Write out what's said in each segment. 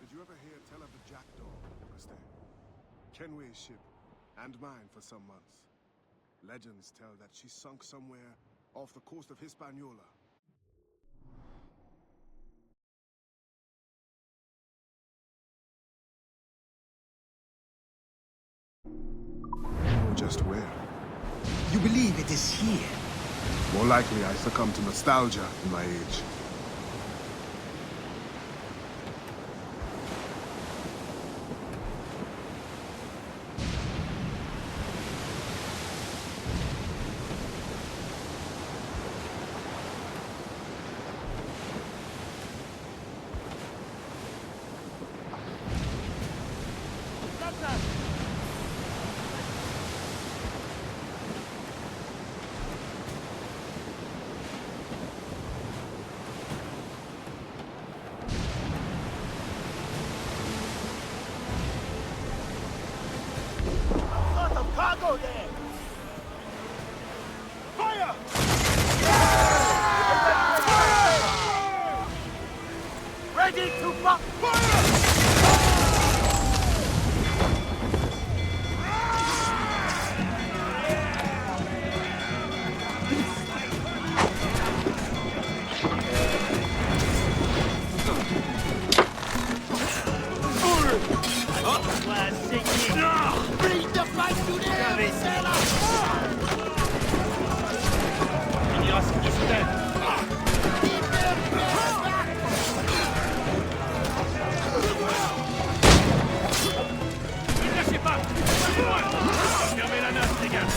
Did you ever hear tell of the Jackdaw, Auguste? Kenway's ship, and mine for some months. Legends tell that she sunk somewhere off the coast of Hispaniola. Just where? You believe it is here? More likely I succumb to nostalgia in my age. Cargo there! Fire! Ready to fire! Bring the fight to the Ilyas is dead. Keep them back! Ne lâchez pas! Fermez la nasse, les gars!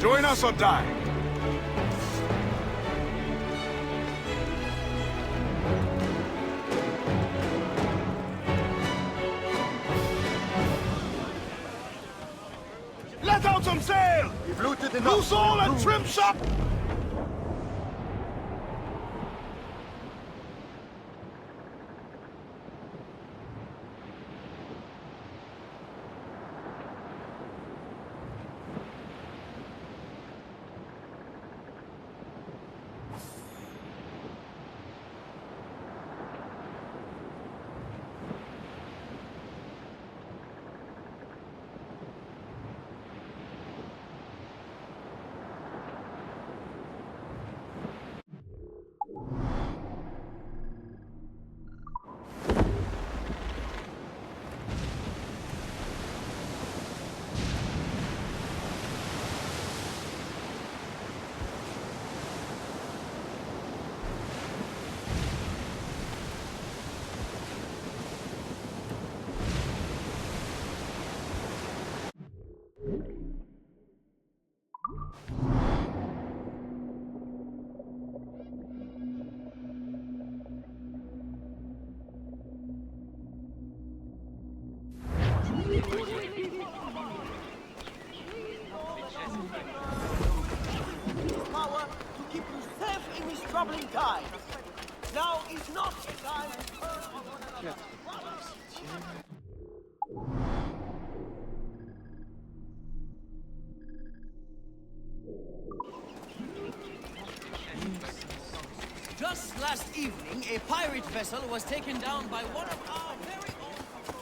Join us or die! Let out some sail! We've looted enough. Loose all and trim shop! Power to keep you safe in these troubling times. Now is not the time to turn on one another. Just last evening, a pirate vessel was taken down by one of our very own patrols.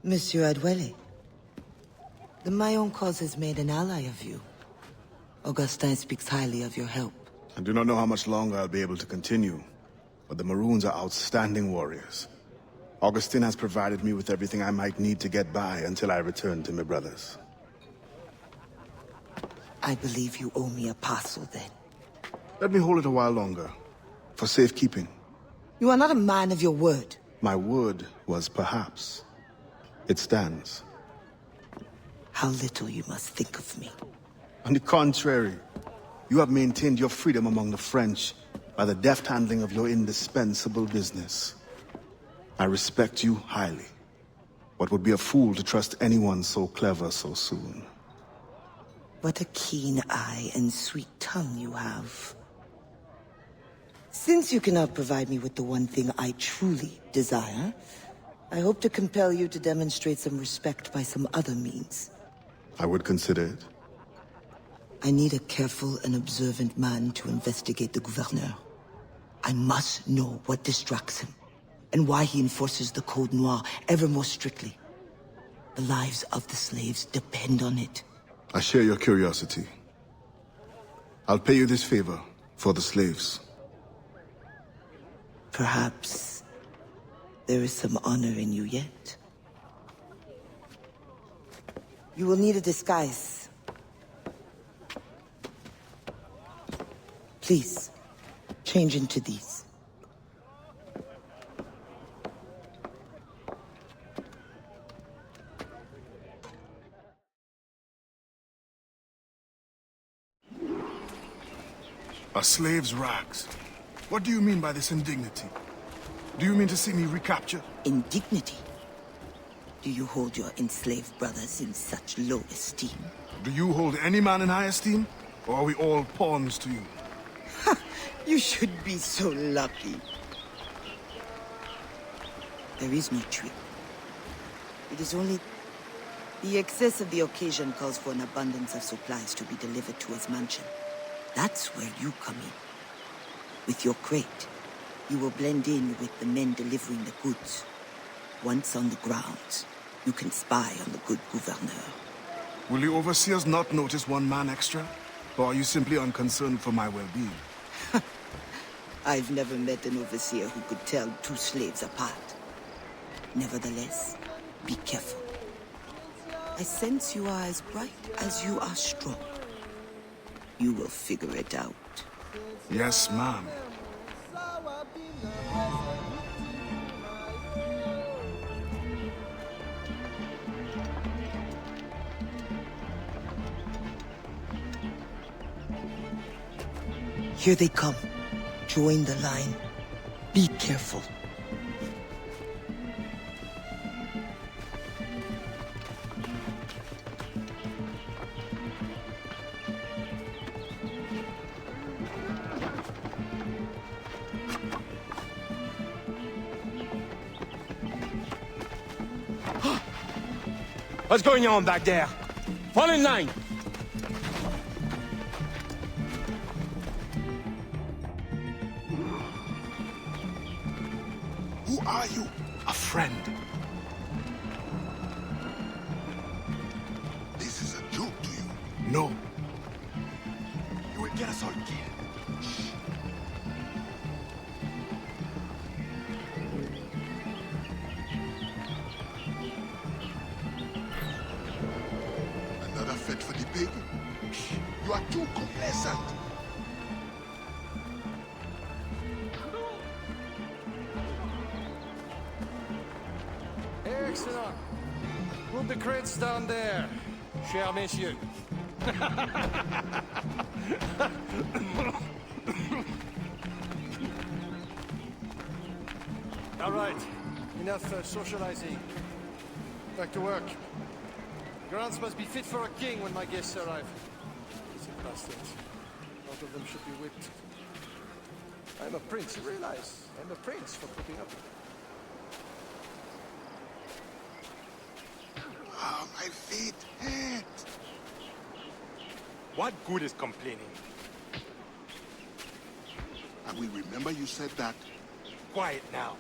Monsieur Adwele, the Mayon cause has made an ally of you. Augustin speaks highly of your help. I do not know how much longer I'll be able to continue, but the Maroons are outstanding warriors. Augustin has provided me with everything I might need to get by until I return to my brothers. I believe you owe me a parcel then. Let me hold it a while longer, for safekeeping. You are not a man of your word. My word was perhaps. It stands. How little you must think of me. On the contrary, you have maintained your freedom among the French by the deft handling of your indispensable business. I respect you highly, but would be a fool to trust anyone so clever so soon. What a keen eye and sweet tongue you have. Since you cannot provide me with the one thing I truly desire, I hope to compel you to demonstrate some respect by some other means. I would consider it. I need a careful and observant man to investigate the gouverneur. I must know what distracts him, and why he enforces the Code Noir ever more strictly. The lives of the slaves depend on it. I share your curiosity. I'll pay you this favor for the slaves. Perhaps there is some honor in you yet. You will need a disguise. Please, change into these. A slave's rags. What do you mean by this indignity? Do you mean to see me recaptured? Indignity? Do you hold your enslaved brothers in such low esteem? Do you hold any man in high esteem? Or are we all pawns to you? You should be so lucky. There is no trick. It is only the excess of the occasion calls for an abundance of supplies to be delivered to his mansion. That's where you come in. With your crate, you will blend in with the men delivering the goods. Once on the grounds, you can spy on the good gouverneur. Will the overseers not notice one man extra? Or are you simply unconcerned for my well-being? I've never met an overseer who could tell two slaves apart. Nevertheless, be careful. I sense you are as bright as you are strong. You will figure it out. Yes, ma'am. Here they come. Join the line. Be careful. What's going on back there? Fall in line! Who are you? A friend. This is a joke to you. No. You will get us all killed. Shh. Another fete for the pig? Shh. You are too complacent. Excellent. Put the crates down there, chers messieurs. All right, enough socializing. Back to work. Grounds must be fit for a king when my guests arrive. These bastards. Both of them should be whipped. I'm a prince, you realize? I'm a prince for putting up with it. Ah, my feet hurt. What good is complaining? And we remember you said that. Quiet now.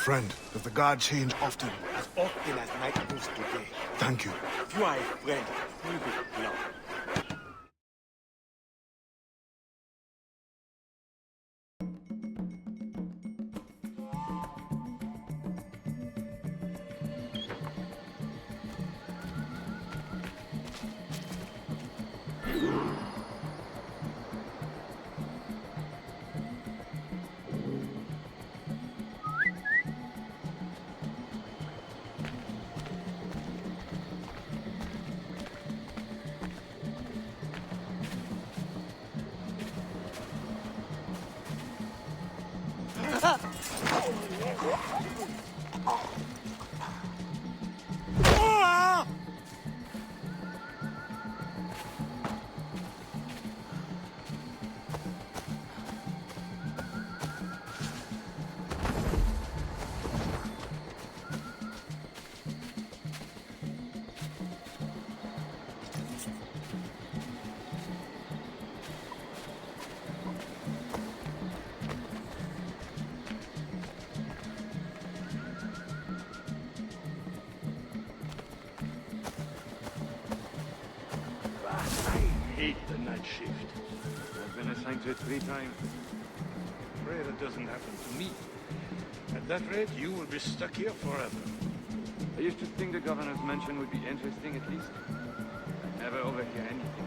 Friend, does the guard change often? As often as night moves today. Thank you. If you are a friend, prove it now. I hate the night shift. I've been assigned to it 3 times. Pray that doesn't happen to me. At that rate, you will be stuck here forever. I used to think the governor's mansion would be interesting at least. I never overhear anything.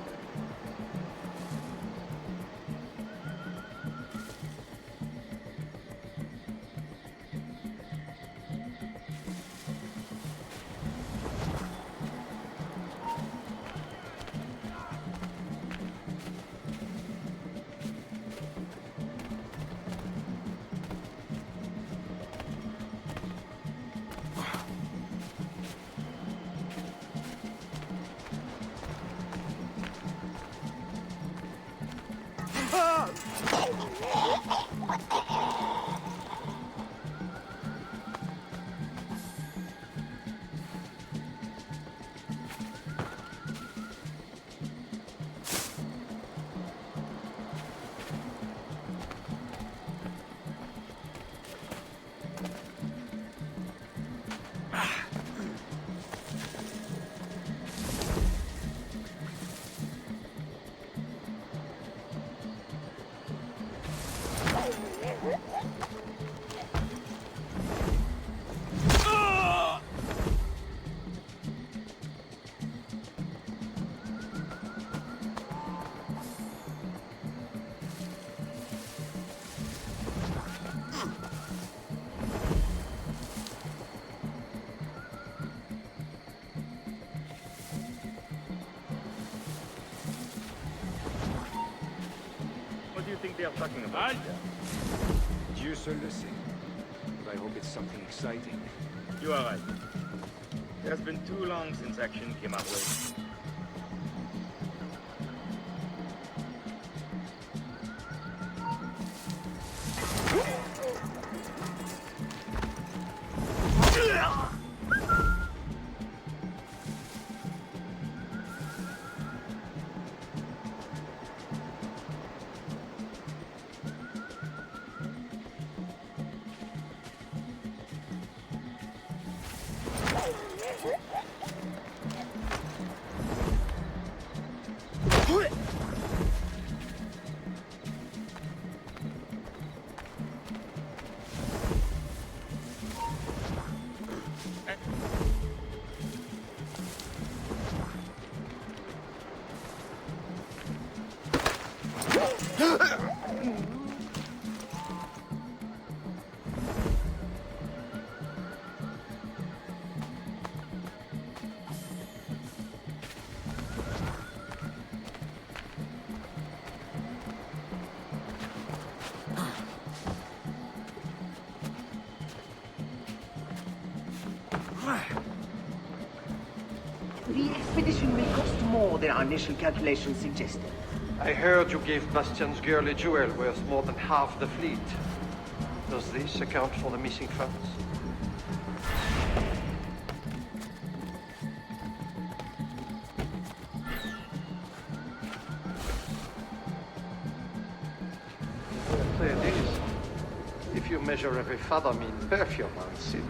What do you think they are talking about? Dieu seul le sait. But I hope it's something exciting. You are right. It has been too long since action came our way. The expedition may cost more than our initial calculations suggested. I heard you gave Bastian's girl a jewel worth more than half the fleet. Does this account for the missing funds? Say this. If you measure every fathom in perfume and silk.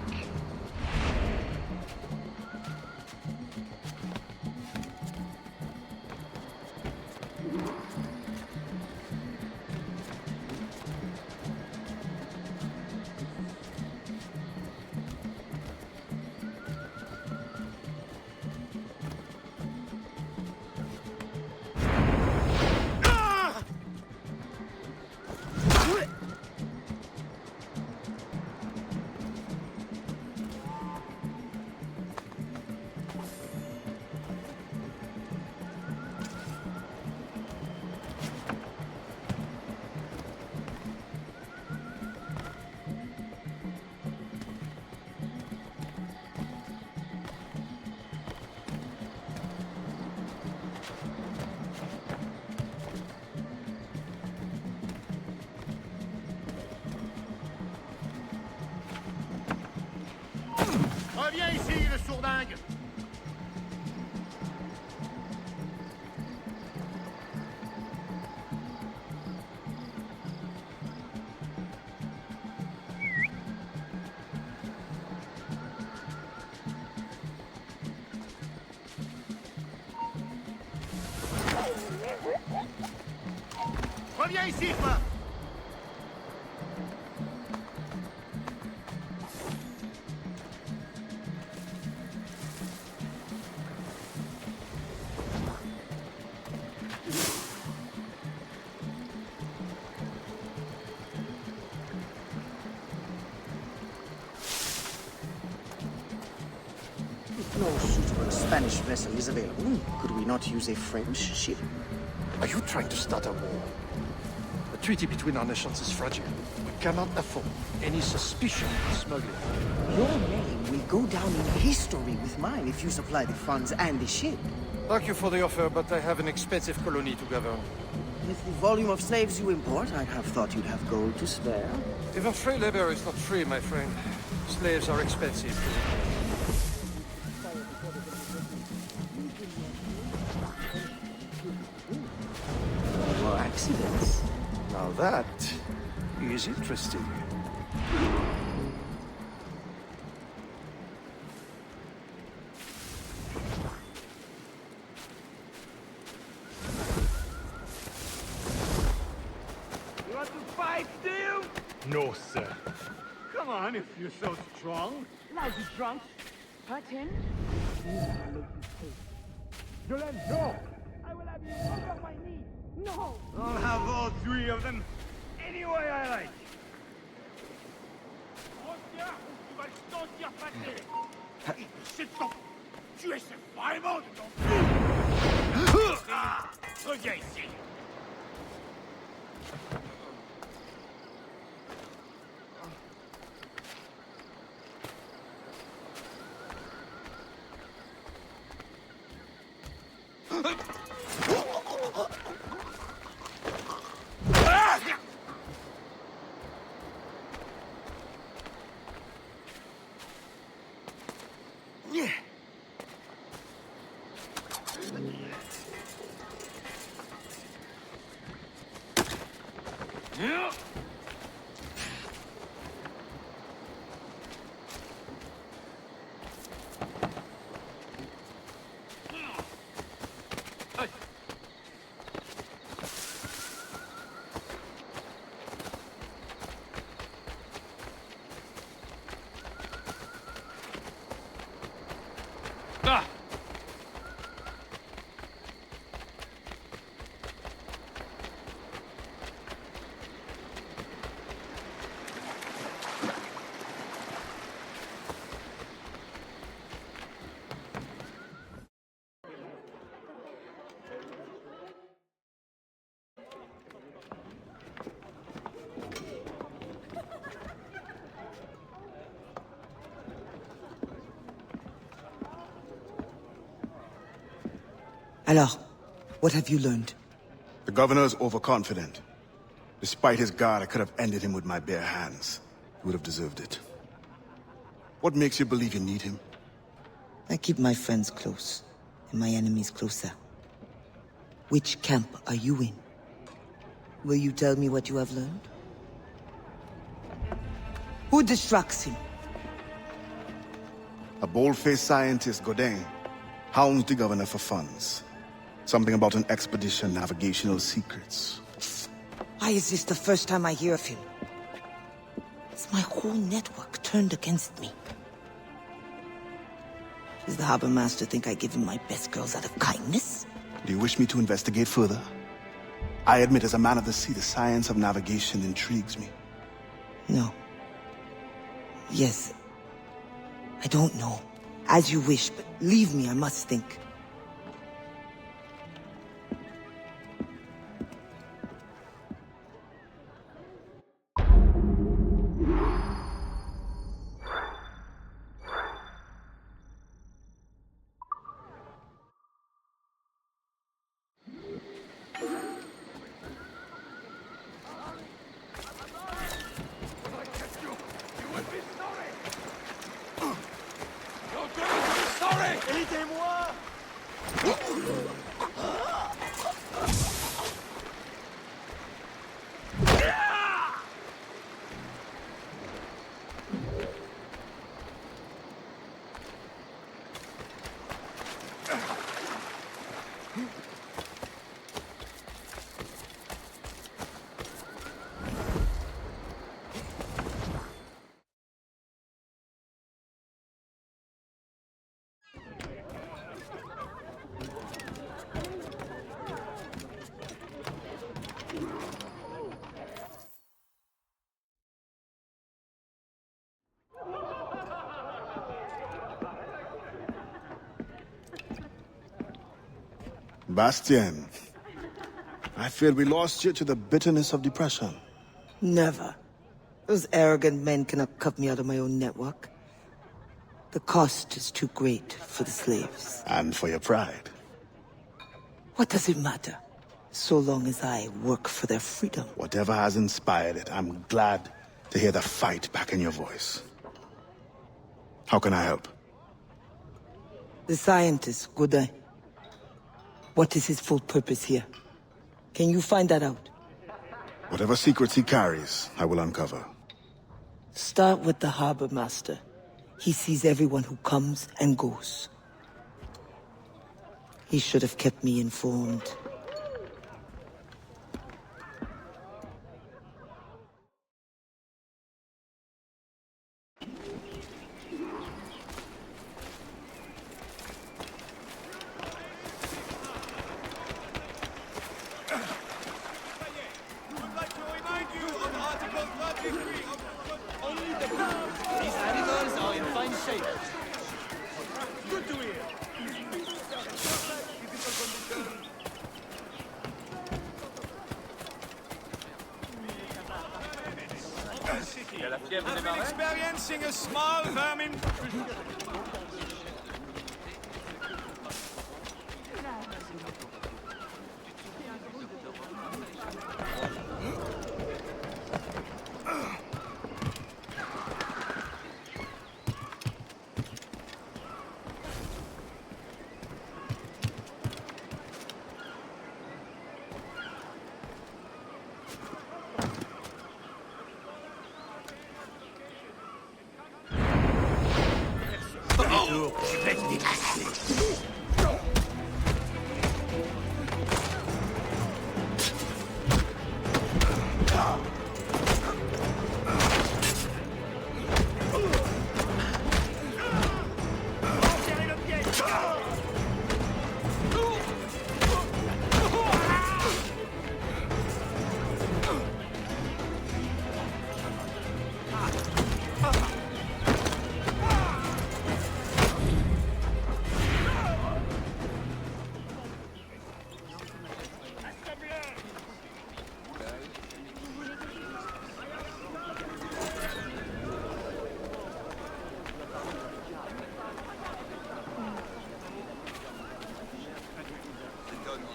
Reviens ici, le sourdingue! Reviens ici, toi! If no suitable Spanish vessel is available, could we not use a French ship? Are you trying to start a war? The treaty between our nations is fragile. We cannot afford any suspicion of smuggling. Your name will go down in history with mine if you supply the funds and the ship. Thank you for the offer, but I have an expensive colony to govern. With the volume of slaves you import, I'd have thought you'd have gold to spare. Even free labor is not free, my friend. Slaves are expensive. Or accidents. Now that is interesting. You want to fight, still? No, sir. Come on, if you're so strong. Lousy drunks. Hurt him? Jolene, no! I will have you under my knee. No! I'll have all three of them any way I like. Reviens ou tu vas le sentir passer. C'est ton... Tu essaies vraiment de t'en... Ah! Reviens ici. Alors, what have you learned? The governor is overconfident. Despite his guard, I could have ended him with my bare hands. He would have deserved it. What makes you believe you need him? I keep my friends close, and my enemies closer. Which camp are you in? Will you tell me what you have learned? Who distracts him? A bold-faced scientist, Godin, hounds the governor for funds. Something about an expedition, navigational secrets. Why is this the first time I hear of him? It's my whole network turned against me. Does the harbor master think I give him my best girls out of kindness? Do you wish me to investigate further? I admit, as a man of the sea, the science of navigation intrigues me. No. Yes. I don't know. As you wish, but leave me, I must think. Bastien, I feared we lost you to the bitterness of depression. Never. Those arrogant men cannot cut me out of my own network. The cost is too great for the slaves. And for your pride. What does it matter? So long as I work for their freedom. Whatever has inspired it, I'm glad to hear the fight back in your voice. How can I help? The scientist, Godin. What is his full purpose here? Can you find that out? Whatever secrets he carries, I will uncover. Start with the harbor master. He sees everyone who comes and goes. He should have kept me informed. These animals are in fine shape. Good to hear. I've been experiencing a small vermin.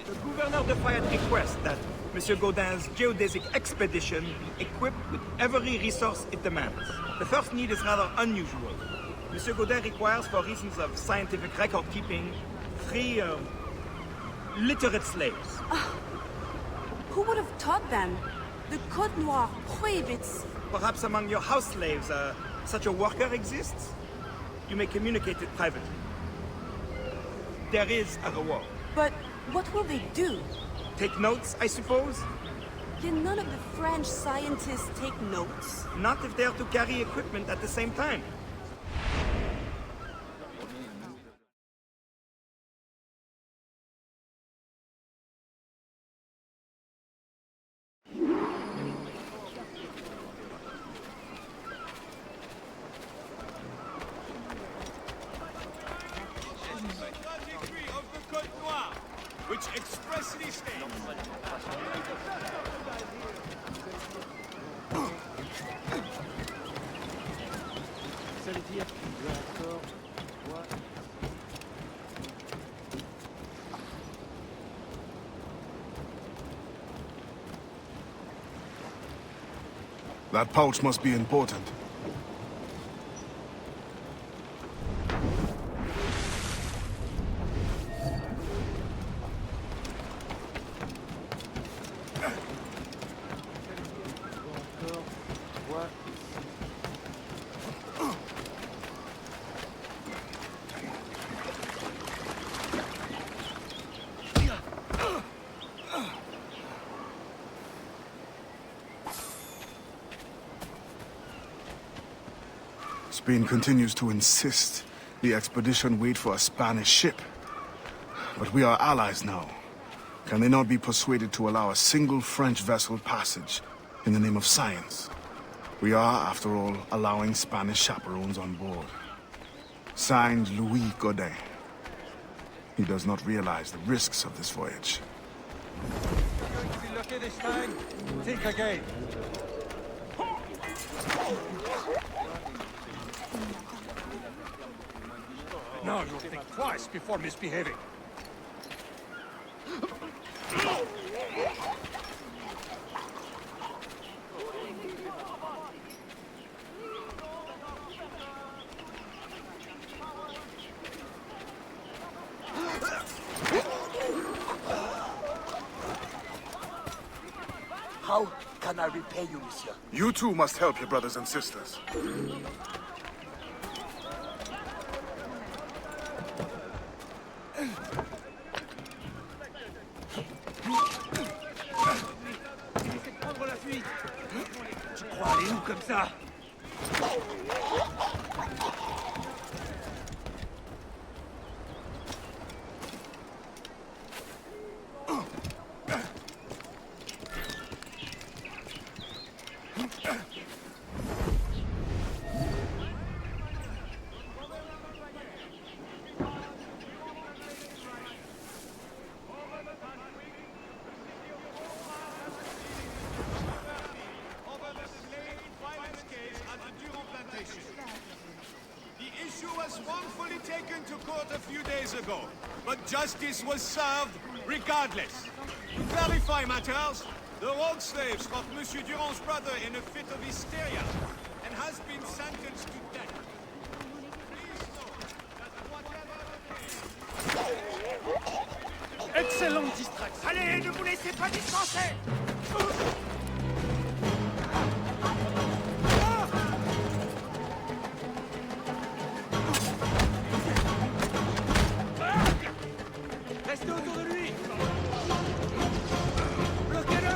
The Governor de Fayette requests that Monsieur Gaudin's geodesic expedition be equipped with every resource it demands. The first need is rather unusual. Monsieur Gaudin requires, for reasons of scientific record-keeping, 3 literate slaves. Who would have taught them? The Code Noir prohibits Perhaps among your house slaves, such a worker exists? You may communicate it privately. There is a reward. But what will they do? Take notes, I suppose? Can none of the French scientists take notes? Not if they are to carry equipment at the same time. Which expressly states That pouch must be important. Spain continues to insist the expedition wait for a Spanish ship. But we are allies now. Can they not be persuaded to allow a single French vessel passage in the name of science? We are, after all, allowing Spanish chaperones on board. Signed, Louis Godin. He does not realize the risks of this voyage. You're going to be lucky this time. Think again. Now you'll think twice before misbehaving. How can I repay you, monsieur? You too must help your brothers and sisters. Tu crois aller où comme ça? The issue was wrongfully taken to court a few days ago, but justice was served regardless. To clarify matters, the rogue slave struck Monsieur Durand's brother in a fit of hysteria and has been sentenced to death. Please note that whatever the case... Excellente distraction. Allez, ne vous laissez pas dispenser. Restez autour de lui! Bloquez-le!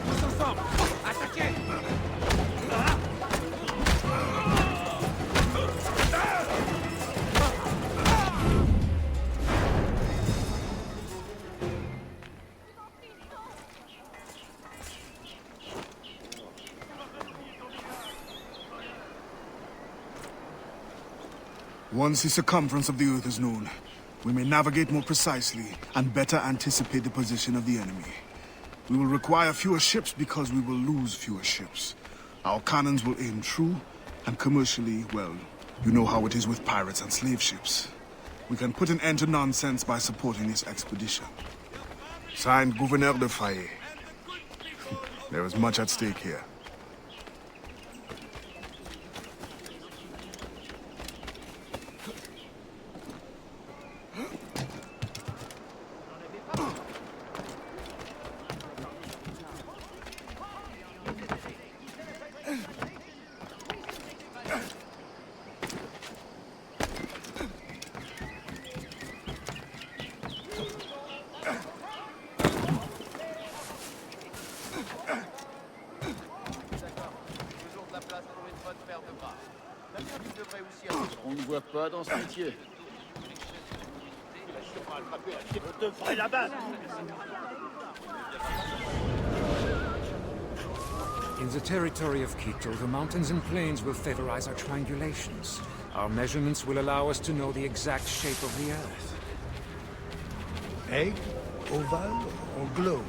Tous ensemble! Attaquez! Once the circumference of the Earth is known, we may navigate more precisely and better anticipate the position of the enemy. We will require fewer ships because we will lose fewer ships. Our cannons will aim true, and commercially, well, you know how it is with pirates and slave ships. We can put an end to nonsense by supporting this expedition. Signed, Gouverneur de Faye. There is much at stake here. On ne voit pas dans ce métier. Je te ferai la balle. In the territory of Quito, the mountains and plains will favorize our triangulations. Our measurements will allow us to know the exact shape of the Earth. Egg, oval, or globe?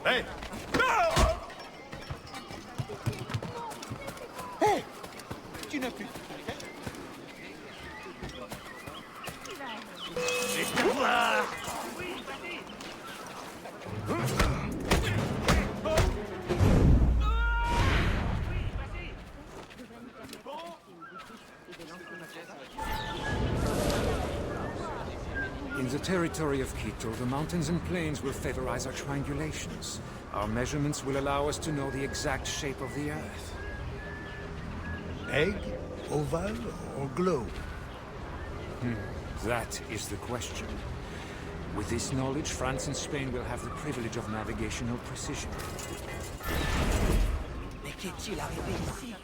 Hey! Hey! Tu n'as plus de Laisse-moi voir! In the territory of Quito, the mountains and plains will favorize our triangulations. Our measurements will allow us to know the exact shape of the Earth. Egg, oval, or globe? That is the question. With this knowledge, France and Spain will have the privilege of navigational precision. Mais qu'est-il arrivé ici?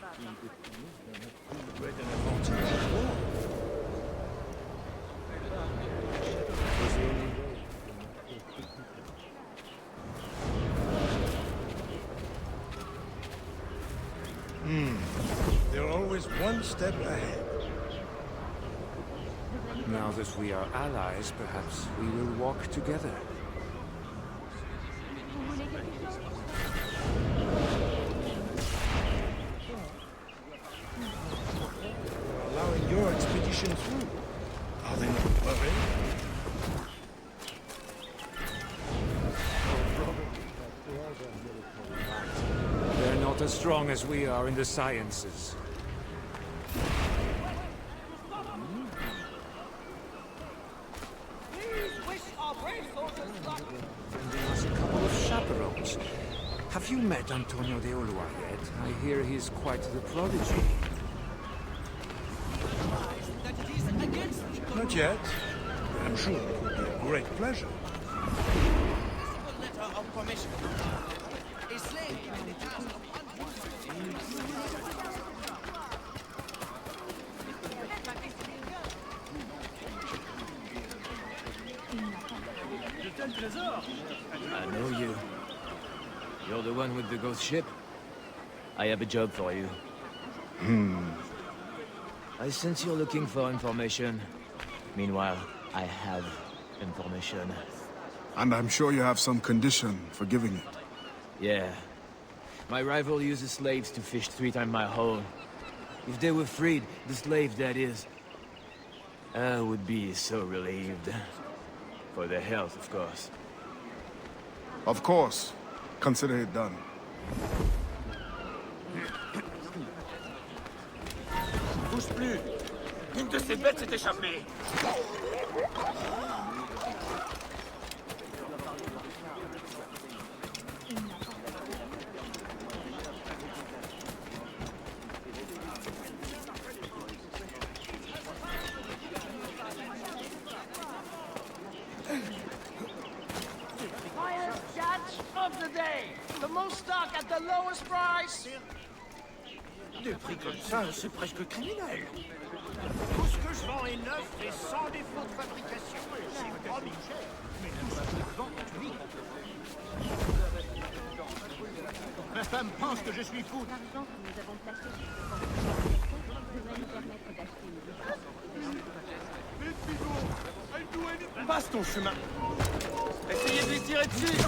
They're always one step ahead. Now that we are allies, perhaps we will walk together. They're allowing your expedition through. Are they not worried? They're not as strong as we are in the sciences. Sending us a couple of chaperones. Have you met Antonio de Ulua yet? I hear he's quite the prodigy. Not yet. I'm sure it would be a great pleasure. Letter of permission. A slave in the task of I know you. You're the one with the ghost ship? I have a job for you. I sense you're looking for information. Meanwhile, I have information. And I'm sure you have some condition for giving it. Yeah. My rival uses slaves to fish 3 times my haul. If they were freed, the slave that is, I would be so relieved. For their health, of course. Of course. Consider it done. bouge plus. Une de ces bêtes s'est échappée. Highest catch of the day. The most stock at the lowest price. Des prix comme ça, c'est presque criminel. Tout ce que je vends est neuf et sans défaut de fabrication. C'est pas cher. Mais tout ce que je vends est unique. Ma femme pense que je suis fou. L'argent que nous avons placé sur ce devrait nous permettre d'acheter une Passe ton chemin. Essayez de lui tirer dessus.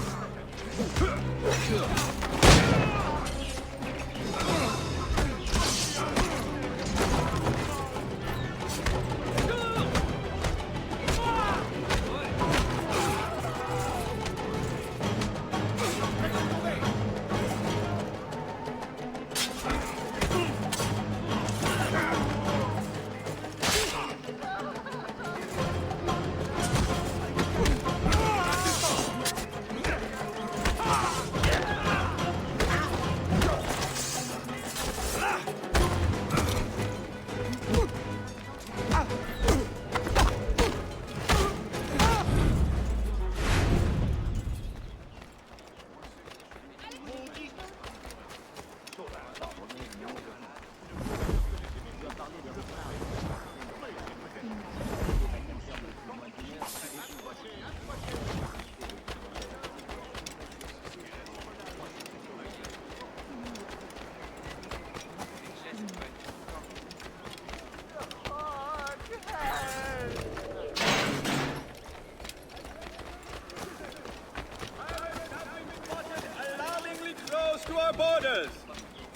Alarmingly close to our borders.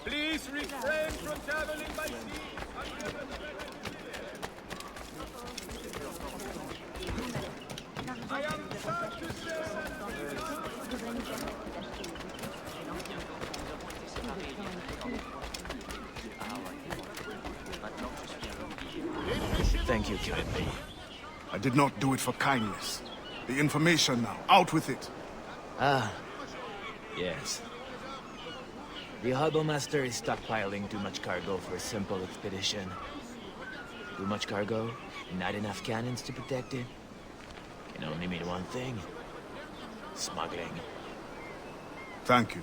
Please refrain from traveling by sea. I am sad to say Thank you kindly. I did not do it for kindness. The information now. Out with it. Ah, yes. The harbor master is stockpiling too much cargo for a simple expedition. Too much cargo, not enough cannons to protect it. Can only mean one thing. Smuggling. Thank you.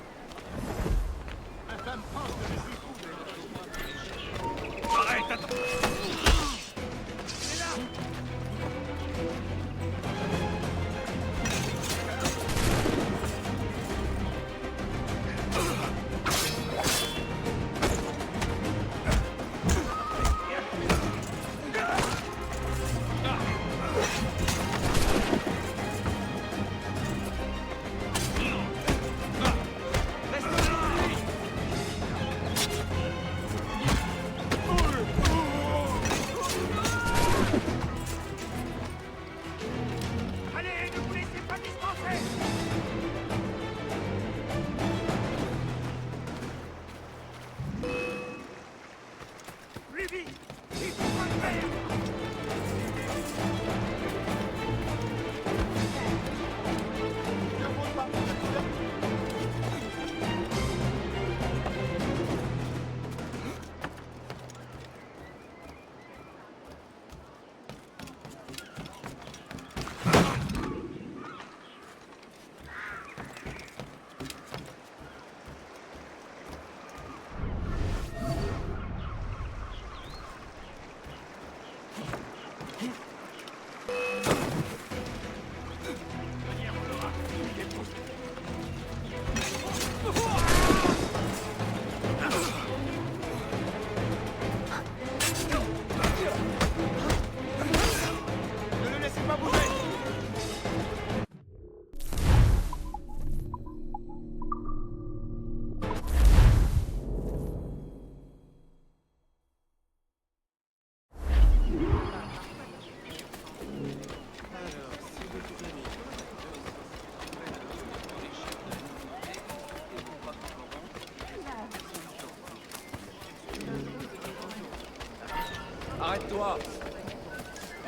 toi.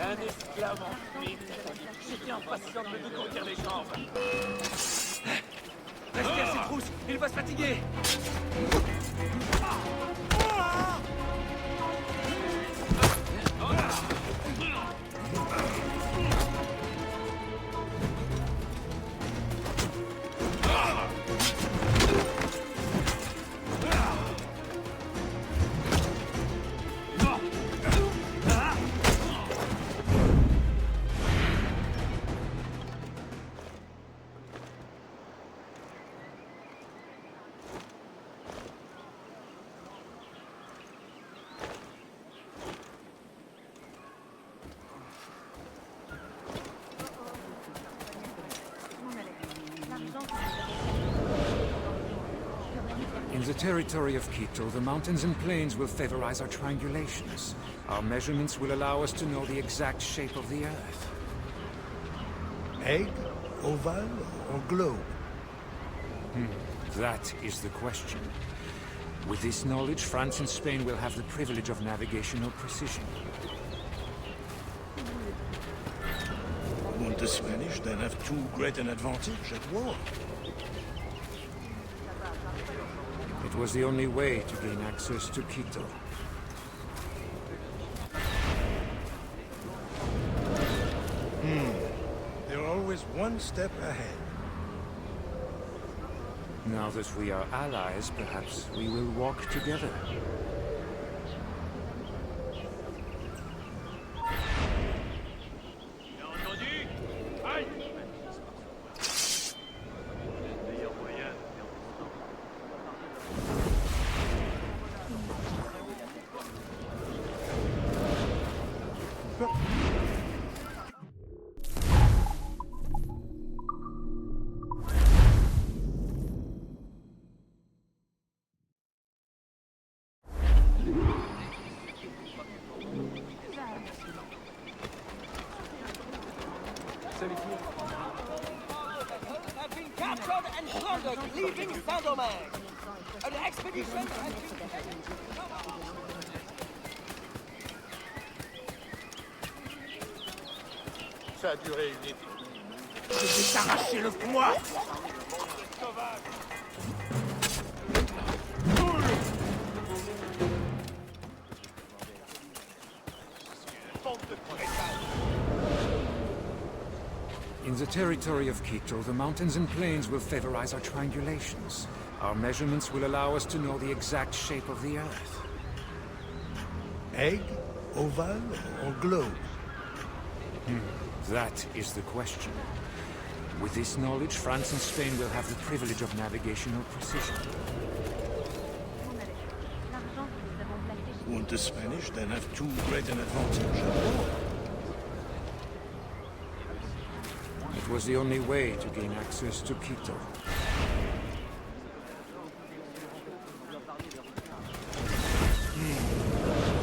Un esclave en fuite. J'étais impatient de me dégourdir les jambes. Restez à ses trousses, il va se fatiguer. In the territory of Quito, the mountains and plains will favorize our triangulations. Our measurements will allow us to know the exact shape of the Earth. Egg, oval, or globe? That is the question. With this knowledge, France and Spain will have the privilege of navigational precision. Won't the Spanish then have too great an advantage at war? It was the only way to gain access to Quito. They're always one step ahead. Now that we are allies, perhaps we will walk together. Have been captured and plundered, leaving Saint-Domingue. An expedition has been... Ça a duré une éternité. Je vais t'arracher le poing. In the territory of Quito, the mountains and plains will favorize our triangulations. Our measurements will allow us to know the exact shape of the Earth. Egg, oval, or globe? That is the question. With this knowledge, France and Spain will have the privilege of navigational precision. Won't the Spanish then have too great an advantage at war? It was the only way to gain access to Quito.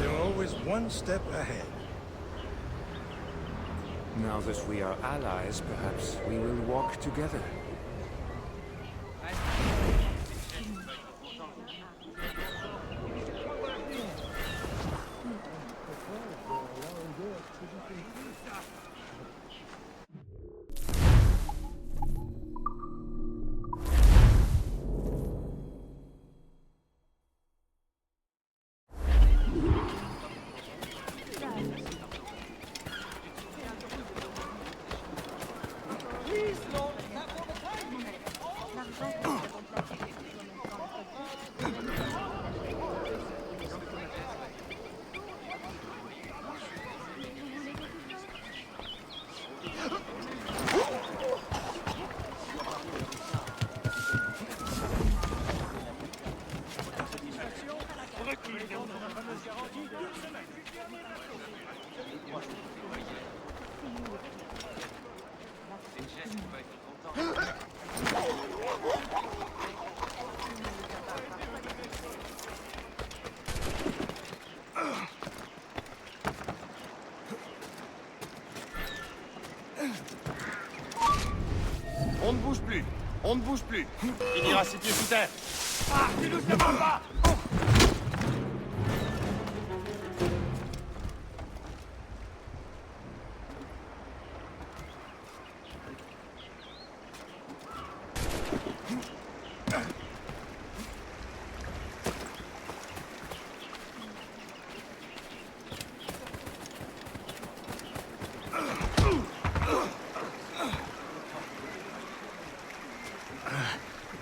They're always one step ahead. Now that we are allies, perhaps we will walk together. On ne bouge plus. On ne bouge plus. Il ira ses pieds sous terre. Ah, tu nous demandes pas.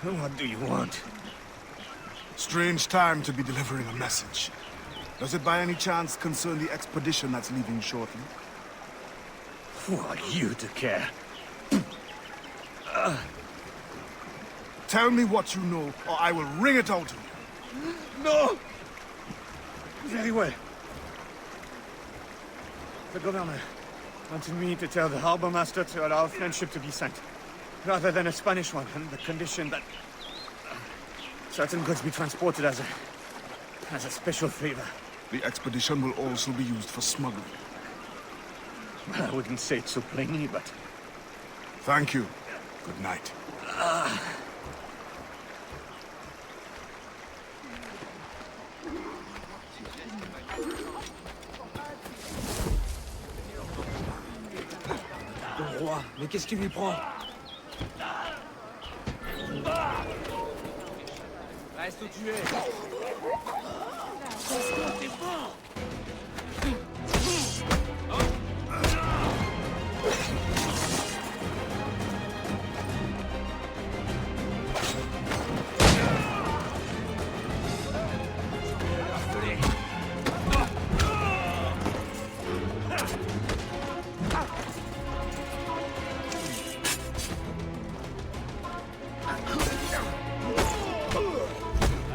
What do you want? Strange time to be delivering a message. Does it by any chance concern the expedition that's leaving shortly? Who are you to care? Tell me what you know, or I will wring it out of you. No! Very well. The governor wanted me to tell the harbor master to allow a French ship to be sent, rather than a Spanish one, on the condition that certain goods be transported as a special favor. The expedition will also be used for smuggling. Well, I wouldn't say it so plainly, but... Thank you. Good night. Le roi, mais qu'est-ce qui lui prend? Reste où tu es. T'es fort.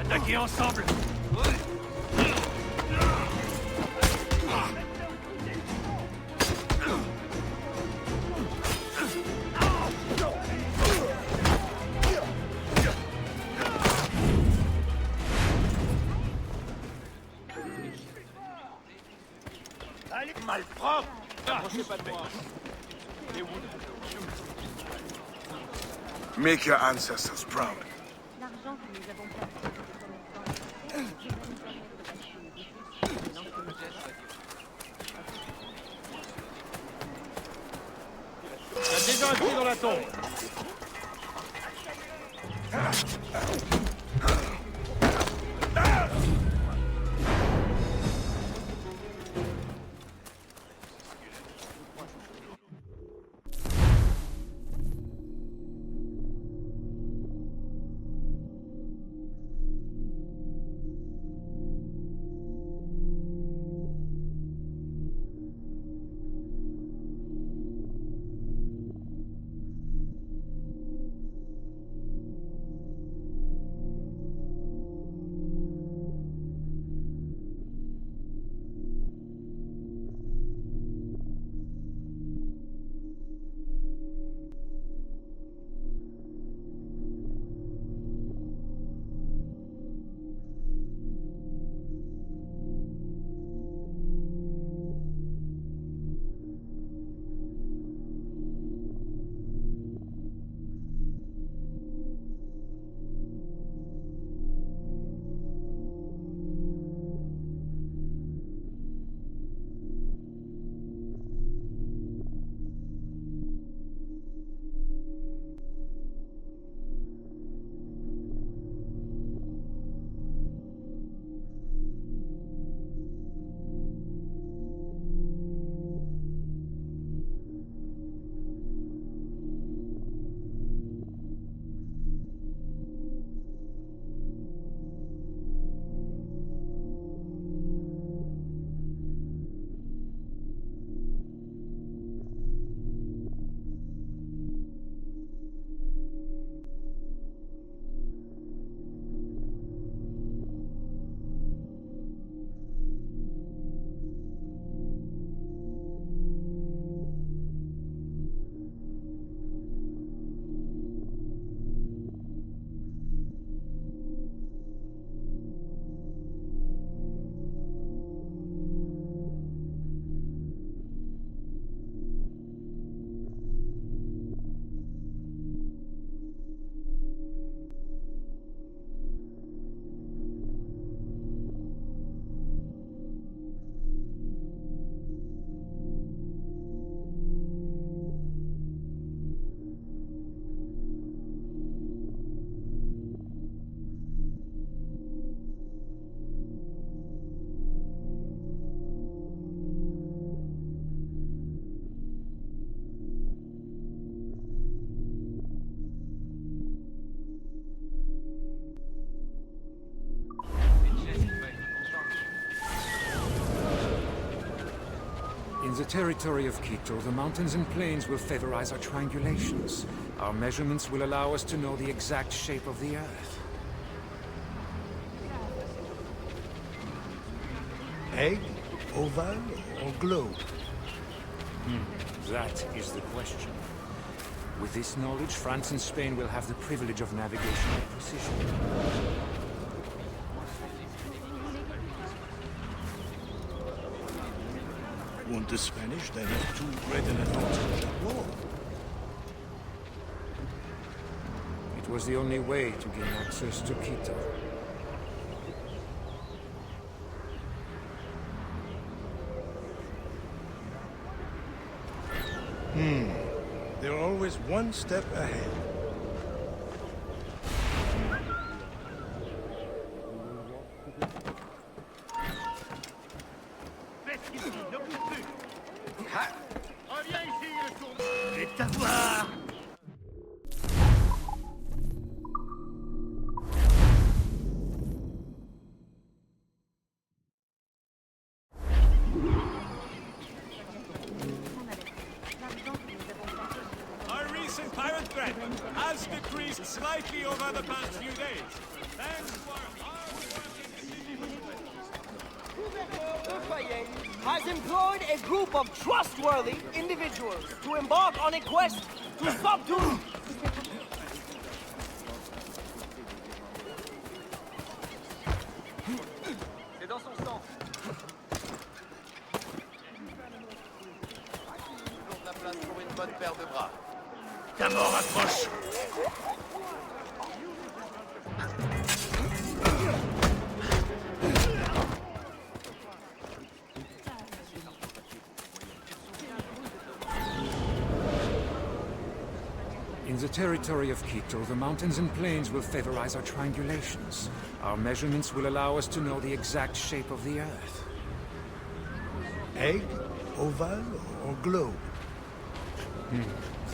Attaquez ensemble. Allez, malpropre. Approchez pas de moi. Et vous? Make your ancestors proud. L'argent que nous avons placé Il y a déjà un pied dans la tombe. territory of Quito, the mountains and plains will favorize our triangulations. Our measurements will allow us to know the exact shape of the Earth. Egg, oval, or globe? That is the question. With this knowledge, France and Spain will have the privilege of navigation with precision. Won't the Spanish then have too great an advantage at war? It was the only way to gain access to Quito. They're always one step ahead. Reviens ici, le tour. Et t'avoir. Our recent pirate threat has decreased slightly over the past few days. Thanks to our Fayet has employed a group of trustworthy individuals to embark on a quest to subdue. C'est dans son sang. Toujours de la place pour une bonne paire de bras. Ta mort approche. In the territory of Quito, the mountains and plains will favorize our triangulations. Our measurements will allow us to know the exact shape of the Earth. Egg, oval, or globe?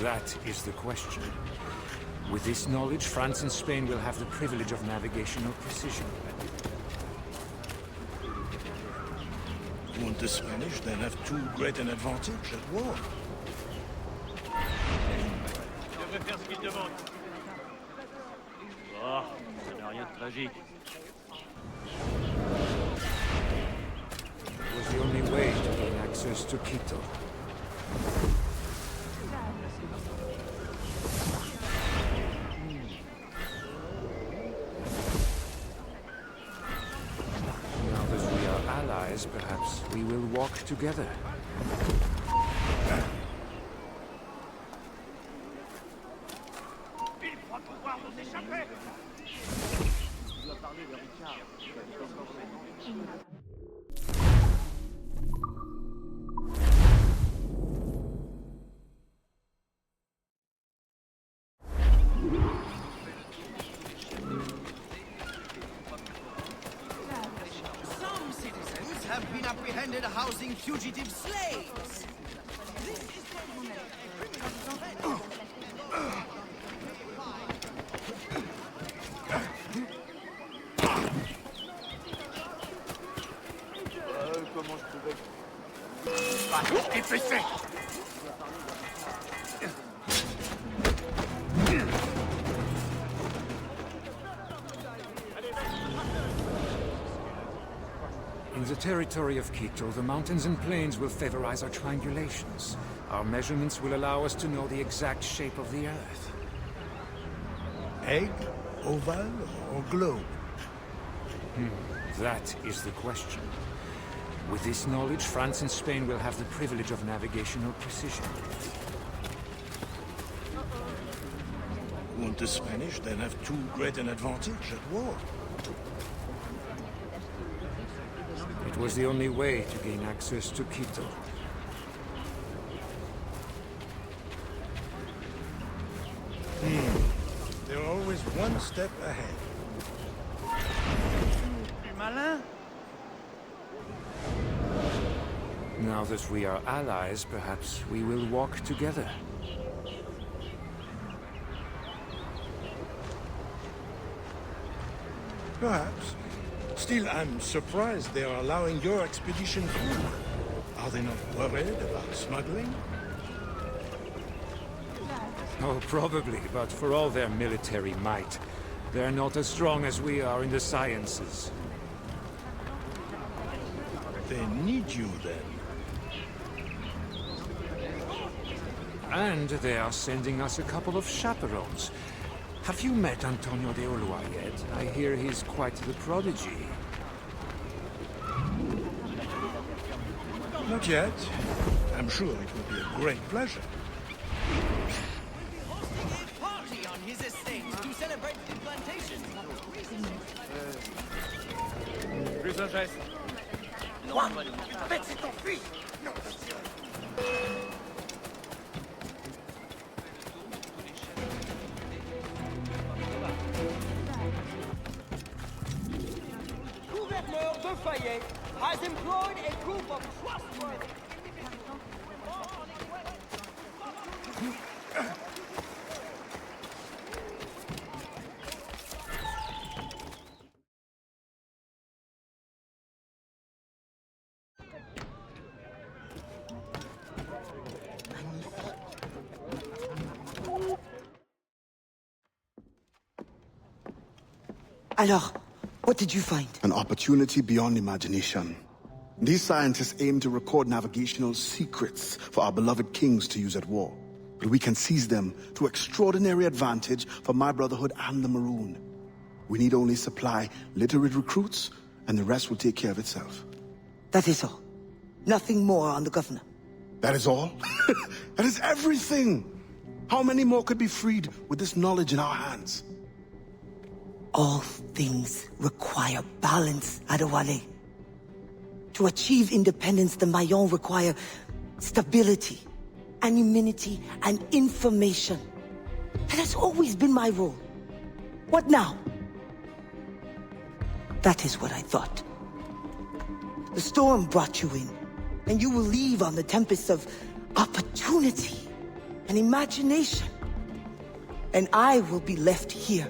That is the question. With this knowledge, France and Spain will have the privilege of navigational precision. Won't the Spanish then have too great an advantage at war? Je devrais faire ce qu'il demande. Oh, ça n'a rien de tragique. It was the only way to gain access to Quito. Now that we are allies, perhaps we will walk together. Il croit pouvoir nous échapper. Some citizens have been apprehended housing fugitive slaves. This is Comment je pouvais... Va, dépêchez. In the territory of Quito, the mountains and plains will favorize our triangulations. Our measurements will allow us to know the exact shape of the Earth. Egg, oval, or globe? That is the question. With this knowledge, France and Spain will have the privilege of navigational precision. Won't the Spanish then have too great an advantage at war? It was the only way to gain access to Quito. They're always one step ahead. Malin. Now that we are allies, perhaps we will walk together. Perhaps. Still, I'm surprised they are allowing your expedition through. Are they not worried about smuggling? Oh, probably, but for all their military might, they're not as strong as we are in the sciences. They need you, then. And they are sending us a couple of chaperones. Have you met Antonio de Ulua yet? I hear he's quite the prodigy. Not yet. I'm sure it will be a great pleasure. Party on his estate to celebrate the plantation. Plus un geste. Quoi? Avec c'est ton fils! Gouverneur de Fayet has employed a group of trustworthy... Alors, what did you find? An opportunity beyond imagination. These scientists aim to record navigational secrets for our beloved kings to use at war. But we can seize them to extraordinary advantage for my brotherhood and the Maroon. We need only supply literate recruits, and the rest will take care of itself. That is all. Nothing more on the governor. That is all? That is everything! How many more could be freed with this knowledge in our hands? All things require balance, Adewale. To achieve independence, the Mayon require stability, anonymity, and information. That has always been my role. What now? That is what I thought. The storm brought you in, and you will leave on the tempest of opportunity and imagination. And I will be left here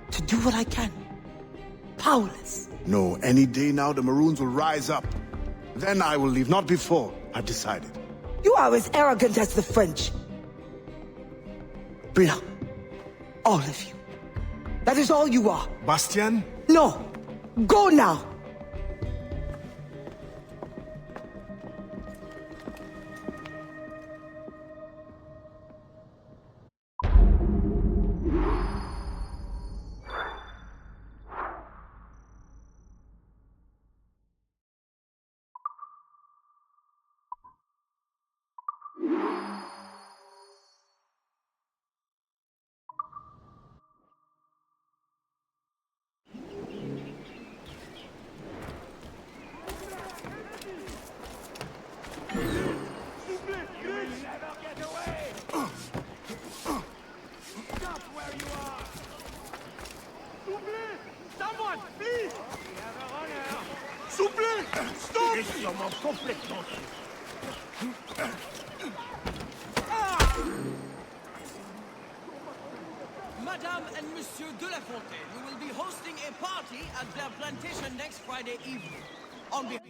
to do what I can. Powerless. No, any day now the Maroons will rise up. Then I will leave, not before. I've decided. You are as arrogant as the French. Blanc. All of you. That is all you are. Bastien? No. Go now. Madame and Monsieur de la Fontaine, we will be hosting a party at their plantation next Friday evening. On behalf